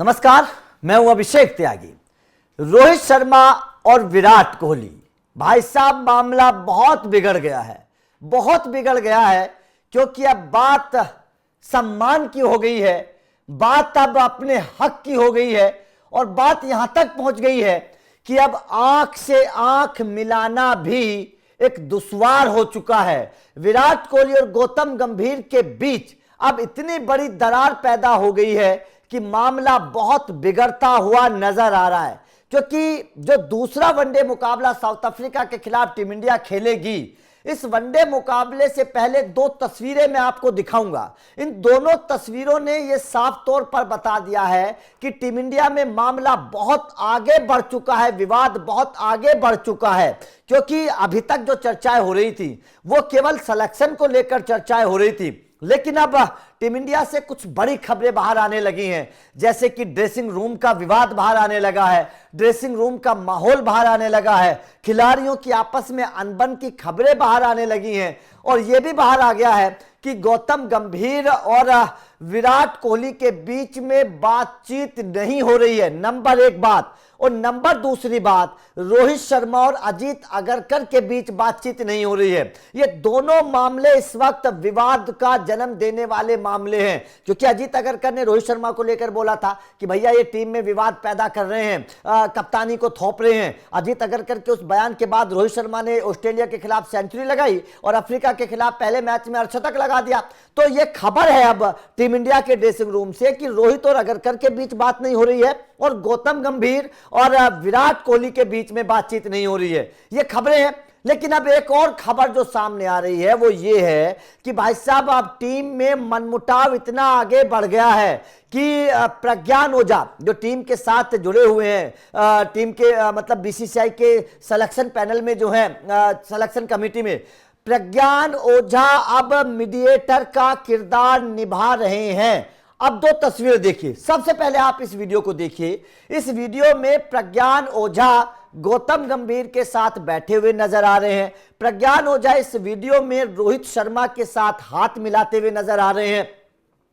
नमस्कार, मैं हूं अभिषेक त्यागी। रोहित शर्मा और विराट कोहली, भाई साहब मामला बहुत बिगड़ गया है, बहुत बिगड़ गया है। क्योंकि अब बात सम्मान की हो गई है, बात अब अपने हक की हो गई है और बात यहां तक पहुंच गई है कि अब आंख से आंख मिलाना भी एक दुश्वार हो चुका है। विराट कोहली और गौतम गंभीर के बीच अब इतनी बड़ी दरार पैदा हो गई है कि मामला बहुत बिगड़ता हुआ नजर आ रहा है। क्योंकि जो दूसरा वनडे मुकाबला साउथ अफ्रीका के खिलाफ टीम इंडिया खेलेगी, इस वनडे मुकाबले से पहले दो तस्वीरें मैं आपको दिखाऊंगा। इन दोनों तस्वीरों ने यह साफ तौर पर बता दिया है कि टीम इंडिया में मामला बहुत आगे बढ़ चुका है, विवाद बहुत आगे बढ़ चुका है। क्योंकि अभी तक जो चर्चाएं हो रही थी वो केवल सिलेक्शन को लेकर चर्चाएं हो रही थी, लेकिन अब टीम इंडिया से कुछ बड़ी खबरें बाहर आने लगी हैं। जैसे कि ड्रेसिंग रूम का विवाद बाहर आने लगा है, ड्रेसिंग रूम का माहौल बाहर आने लगा है, खिलाड़ियों की आपस में अनबन की खबरें बाहर आने लगी हैं और यह भी बाहर आ गया है कि गौतम गंभीर और विराट कोहली के बीच में बातचीत नहीं हो रही है, नंबर एक बात। और नंबर दूसरी बात, रोहित शर्मा और अजीत अगरकर के बीच बातचीत नहीं हो रही है। ये दोनों मामले इस वक्त विवाद का जन्म देने वाले मामले हैं। क्योंकि अजीत अगरकर ने रोहित शर्मा को लेकर बोला था कि भैया ये टीम में विवाद पैदा कर रहे हैं, कप्तानी को थोप रहे हैं। अजीत अगरकर के उस बयान के बाद रोहित शर्मा ने ऑस्ट्रेलिया के खिलाफ सेंचुरी लगाई और अफ्रीका के खिलाफ पहले मैच में अर्धशतक लगा दिया। तो ये खबर है अब टीम इंडिया के ड्रेसिंग रूम से कि रोहित और अगरकर के बीच बात नहीं हो रही है और गौतम गंभीर और विराट कोहली के बीच में बातचीत नहीं हो रही है। ये खबरें हैं। लेकिन अब एक और खबर जो सामने आ रही है वो ये है कि भाई साहब अब टीम में मनमुटाव इतना आगे बढ़ गया है कि प्रज्ञान ओझा जो टीम के साथ जुड़े हुए हैं, टीम के मतलब बीसीसीआई के सिलेक्शन पैनल में जो है, सिलेक्शन कमेटी में, प्रज्ञान ओझा अब मीडिएटर का किरदार निभा रहे हैं। अब दो तस्वीर देखिए। सबसे पहले आप इस वीडियो को देखिए। इस वीडियो में प्रज्ञान ओझा गौतम गंभीर के साथ बैठे हुए नजर आ रहे हैं। प्रज्ञान ओझा इस वीडियो में रोहित शर्मा के साथ हाथ मिलाते हुए नजर आ रहे हैं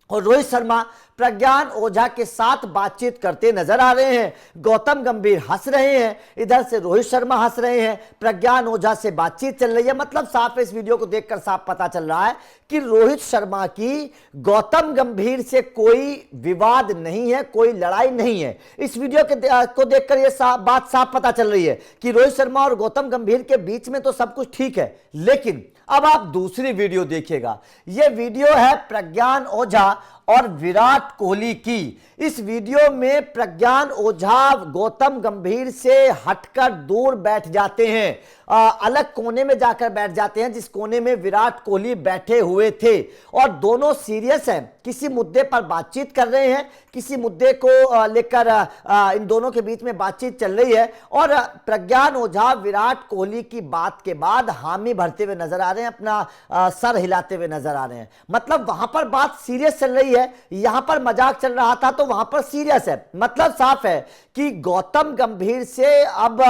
और रोहित शर्मा प्रज्ञान ओझा के साथ बातचीत करते नजर आ रहे हैं। गौतम गंभीर हंस रहे हैं, इधर से रोहित शर्मा हंस रहे हैं, प्रज्ञान ओझा से बातचीत चल रही है। मतलब साफ इस वीडियो को देखकर साफ पता चल रहा है कि रोहित शर्मा की गौतम गंभीर से कोई विवाद नहीं है, कोई लड़ाई नहीं है। इस वीडियो को देखकर यह बात साफ पता चल रही है कि रोहित शर्मा और गौतम गंभीर के बीच में तो सब कुछ ठीक है। लेकिन अब आप दूसरी वीडियो देखिएगा। यह वीडियो है प्रज्ञान ओझा और विराट कोहली की। इस वीडियो में प्रज्ञान ओझा गौतम गंभीर से हटकर दूर बैठ जाते हैं, अलग कोने में जाकर बैठ जाते हैं जिस कोने में विराट कोहली बैठे हुए थे और दोनों सीरियस हैं, किसी मुद्दे पर बातचीत कर रहे हैं, किसी मुद्दे को लेकर इन दोनों के बीच में बातचीत चल रही है। और प्रज्ञान ओझा विराट कोहली की बात के बाद हामी भरते हुए नजर आ रहे हैं, अपना सर हिलाते हुए नजर आ रहे हैं। मतलब वहां पर बात सीरियस चल रही है, यहां पर मजाक चल रहा था तो वहां पर सीरियस है। मतलब साफ है कि गौतम गंभीर से अब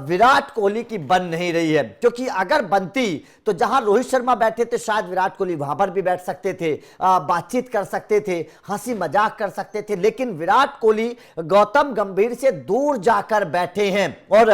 विराट कोहली की बन नहीं रही है। क्योंकि अगर बनती तो जहां रोहित शर्मा बैठे थे शायद विराट कोहली वहां पर भी बैठ सकते थे, बातचीत कर सकते थे, हंसी मजाक कर सकते थे। लेकिन विराट कोहली गौतम गंभीर से दूर जाकर बैठे हैं। और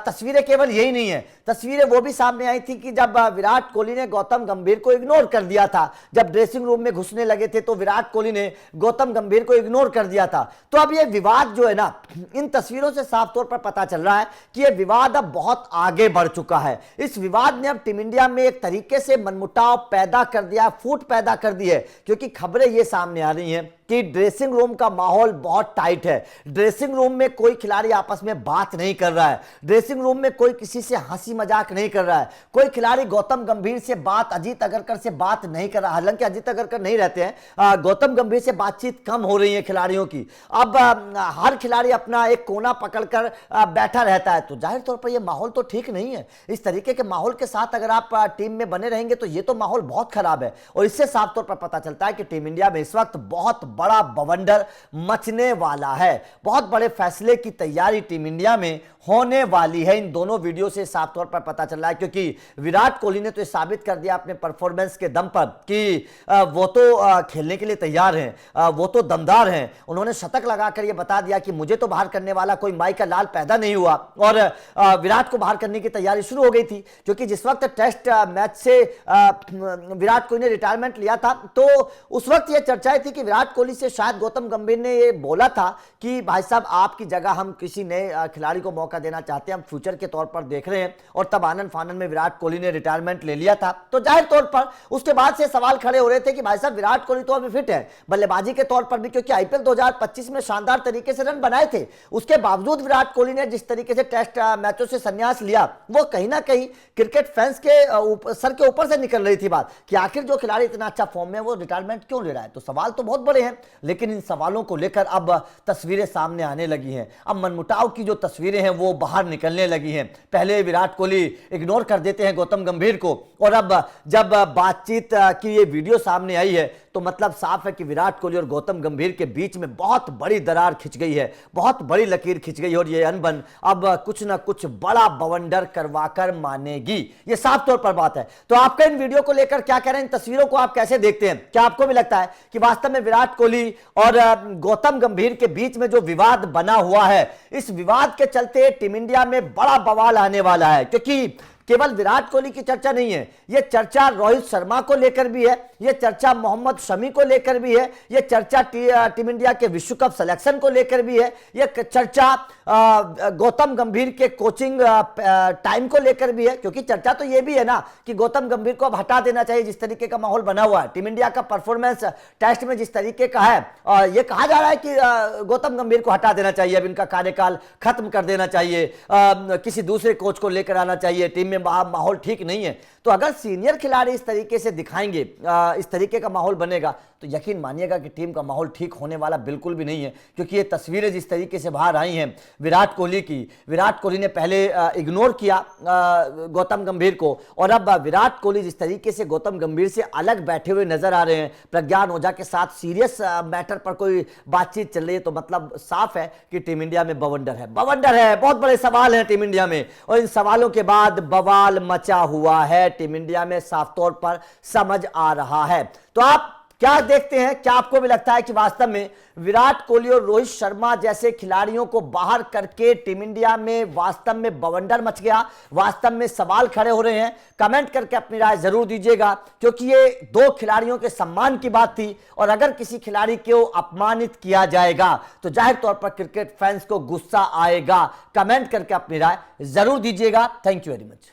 तस्वीरें केवल यही नहीं है, तस्वीरें वो भी सामने आई थी कि जब विराट कोहली ने गौतम गंभीर को इग्नोर कर दिया था, जब ड्रेसिंग रूम में घुसने लगे थे तो विराट कोहली ने गौतम गंभीर को इग्नोर कर दिया था। तो अब यह विवाद जो है ना, इन तस्वीरों से साफ तौर पर पता चल रहा है कि यह विवाद अब बहुत आगे बढ़ चुका है। इस विवाद ने अब टीम इंडिया में एक तरीके से मनमुटाव पैदा कर दिया, फूट पैदा कर दी है। क्योंकि खबरें ये सामने आ रही हैं कि ड्रेसिंग रूम का माहौल बहुत टाइट है, ड्रेसिंग रूम में कोई खिलाड़ी आपस में बात नहीं कर रहा है, ड्रेसिंग रूम में कोई किसी से हंसी मजाक नहीं कर रहा है, कोई खिलाड़ी गौतम गंभीर से बात, अजीत अगरकर से बात नहीं कर रहा। हालांकि अजीत अगरकर नहीं रहते हैं, गौतम गंभीर से बातचीत कम हो रही है खिलाड़ियों की। अब हर खिलाड़ी अपना एक कोना पकड़कर बैठा रहता है, तो जाहिर तौर पर यह माहौल तो ठीक नहीं है। इस तरीके के माहौल के साथ अगर आप टीम में बने रहेंगे तो यह तो माहौल बहुत खराब है। और इससे साफ तौर पर पता चलता है कि टीम इंडिया में इस वक्त बहुत बड़ा बवंडर मचने वाला है। बहुत बड़े फैसले की तैयारी टीम इंडिया में होने वाली है। इन दोनों वीडियो से साफ तौर पर पता चल रहा है, क्योंकि विराट कोहली ने तो ये साबित कर दिया अपने परफॉर्मेंस के दम पर कि वो तो खेलने के लिए तैयार हैं, वो तो दमदार हैं। उन्होंने शतक लगाकर ये बता दिया कि मुझे तो बाहर करने वाला कोई माई का लाल पैदा नहीं हुआ, और विराट को बाहर करने की तैयारी शुरू हो गई थी। क्योंकि जिस वक्त टेस्ट मैच से विराट कोहली ने रिटायरमेंट लिया था, तो उस वक्त ये चर्चाएं थी कि विराट कोहली से शायद गौतम गंभीर ने ये बोला था कि भाई साहब आपकी जगह हम किसी नए खिलाड़ी को मौका देना चाहते हैं, हम फ्यूचर के तौर पर देख रहे हैं। और तब आनंद फानन में विराट कोहली ने रिटायरमेंट ले लिया था। तो जाहिर तौर पर उसके बाद से सवाल खड़े हो रहे थे कि भाई साहब विराट कोहली तो अभी फिट है बल्लेबाजी के तौर पर भी, क्योंकि आईपीएल 2025 में शानदार तरीके से रन बनाए थे। उसके बावजूद विराट कोहली ने जिस तरीके से टेस्ट मैचों से संन्यास लिया, वो कहीं ना कहीं क्रिकेट फैंस के सर के ऊपर से निकल रही थी बात कि आखिर जो खिलाड़ी इतना अच्छा फॉर्म में वो रिटायरमेंट क्यों ले रहा है। तो सवाल तो बहुत बड़े हैं, लेकिन इन सवालों को लेकर अब तस्वीरें सामने आने लगी हैं। अब मनमुटाव की जो तस्वीरें हैं वो बाहर निकलने लगी हैं। पहले विराट कोहली इग्नोर कर देते हैं गौतम गंभीर को, और अब जब बातचीत की ये वीडियो सामने आई है तो मतलब साफ है कि विराट कोहली और गौतम गंभीर के बीच में बहुत बड़ी दरार खिंच गई है, बहुत बड़ी लकीर खिंच गई है, और ये अनबन अब कुछ ना कुछ बड़ा बवंडर करवाकर मानेगी। ये साफ तौर पर बात है। तो आपका इन वीडियो को लेकर क्या कह रहे हैं, इन तस्वीरों को आप कैसे देखते हैं? क्या आपको भी लगता है कि वास्तव में विराट कोहली और गौतम गंभीर के बीच में जो विवाद बना हुआ है, इस विवाद के चलते टीम इंडिया में बड़ा बवाल आने वाला है? क्योंकि केवल विराट कोहली की चर्चा नहीं है, यह चर्चा रोहित शर्मा को लेकर भी है, यह चर्चा मोहम्मद शमी को लेकर भी है, यह चर्चा टीम इंडिया के विश्व कप सिलेक्शन को लेकर भी है, यह चर्चा गौतम गंभीर के कोचिंग टाइम को लेकर भी है। क्योंकि चर्चा तो यह भी है ना कि गौतम गंभीर को अब हटा देना चाहिए, जिस तरीके का माहौल बना हुआ है, टीम इंडिया का परफॉर्मेंस टेस्ट में जिस तरीके का है, यह कहा जा रहा है कि गौतम गंभीर को हटा देना चाहिए, अब इनका कार्यकाल खत्म कर देना चाहिए, किसी दूसरे कोच को लेकर आना चाहिए, टीम माहौल ठीक नहीं है। तो अगर सीनियर खिलाड़ी इस तरीके से दिखाएंगे, इस तरीके का माहौल बनेगा, तो यकीन मानिएगा कि टीम का माहौल ठीक होने वाला बिल्कुल भी नहीं है। क्योंकि ये तस्वीरें जिस तरीके से बाहर आई हैं विराट कोहली की, विराट कोहली ने पहले इग्नोर किया गौतम गंभीर को, और अब विराट कोहली जिस तरीके से गौतम गंभीर से अलग बैठे हुए नजर आ रहे हैं, प्रज्ञान ओझा के साथ सीरियस मैटर पर कोई बातचीत चल रही है, तो मतलब साफ है कि टीम इंडिया में बवंडर है, बवंडर है। बहुत बड़े सवाल हैं टीम इंडिया में, और इन सवालों के बाद बवाल मचा हुआ है टीम इंडिया में, साफ तौर पर समझ आ रहा है। तो आप क्या देखते हैं? क्या आपको भी लगता है कि वास्तव में विराट कोहली और रोहित शर्मा जैसे खिलाड़ियों को बाहर करके टीम इंडिया में वास्तव में बवंडर मच गया, वास्तव में सवाल खड़े हो रहे हैं? कमेंट करके अपनी राय जरूर दीजिएगा, क्योंकि ये दो खिलाड़ियों के सम्मान की बात थी, और अगर किसी खिलाड़ी को अपमानित किया जाएगा तो जाहिर तौर पर क्रिकेट फैंस को गुस्सा आएगा। कमेंट करके अपनी राय जरूर दीजिएगा। Thank you very much.